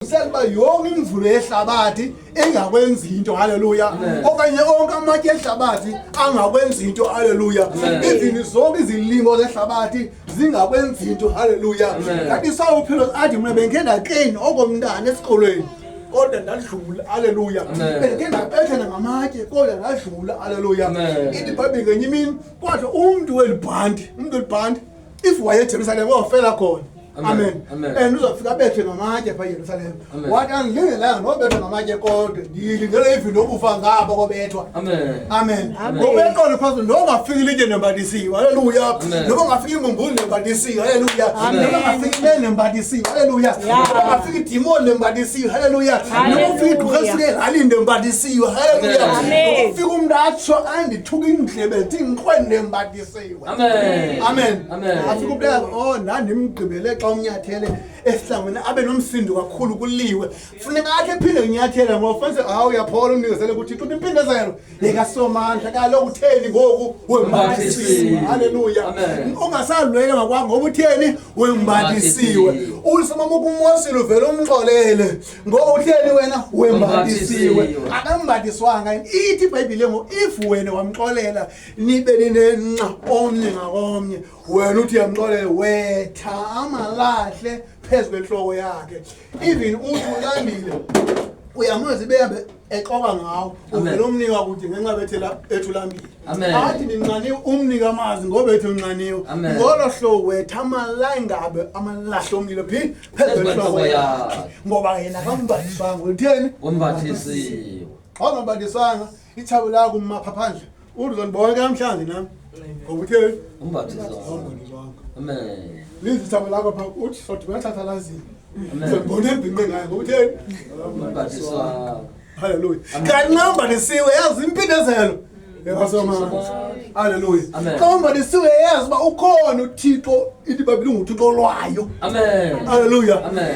Selba yonke imvulo yehlabathi engakwenza into haleluya okanye onke amatye ehlabathi angakwenza into haleluya even zonke izilimo zehlabathi zingakwenza into haleluya kanti sawuphilo athi mina bengena clean okomntana esikolweni kodwa ndadlula haleluya bengena ngaphethe ngamatye kodwa ndadlula haleluya ithi babe ngenye imini kodwa umuntu welibhandi if waye eJerusalem wafela khona Amen. And uzofika bethe ngamatye pha eJerusalem. Wathi angilingelanga nobethwa ngamatye kodwa ngilingele ivinto okufa ngabo kobethwa. Amen. Ngobeqolo phezulu nongafika ilitye nembadisiwe. Haleluya. Noma ungafika imbumbulu nembadisiwe. Haleluya. Noma ungafika imene nembadisiwe. Haleluya. Noma ungafika idimoni nembadisiwe. Haleluya. Noma ungafika igqokesike hali nembadisiwe. Haleluya. Noma ufika umuntu atsho andithuka indlebe thi ngikhwene nembadisiwe. Amen. Afika ubeka nandimgqibele umnyathele esihlangwini abe nomsindo kakhulu kuliwe funeka akhe ephinde unyathele ngoba fanele uyaphola unikezele ukuthi uthi impindezelo lekasomandla kaloku utheni ngoku wembathisiwe haleluya ungasalwela ngakwakho ngoba utheni wembathisiwe ulisomama ukumosile uvela umxolele ngoba utheni wena wembathisiwe akambathisiwanga ithi iBhayibhile ngo if wena wamxolela nibe ninenqa omnye ngakomnye wena uthi yamxolele wetha amalahle phezu kwenhloko yakhe even uthi ulandile uyamazi behambe exoka ngawo uvela umnika ukuthi ngenxa bethela ethulambile athi ninqaniwe umnika amazi ngoba ethu unqaniwe ngolo hlobo wetha amalangabe amalahle omlilo phi phezu kwenhloko yakhe ngoba yena kambathiswanga utheni umbathisiwe awungabathiswanga ithabo lakho umaphaphandle uzonibona kamhlanje nami ngoba utheni umbathisiwe amen lizithabo lakho pha uthi sodibana thatha lazini ngibone ebhinqe ngayo ngoba utheni umbathisiwe haleluya kanti ngambathisiwe yazi impindezelo yakasomandla haleluya ngambathisiwe yazi uba ukhona uThixo ithi iBhayibhile unguThixo olwayo amen haleluya amen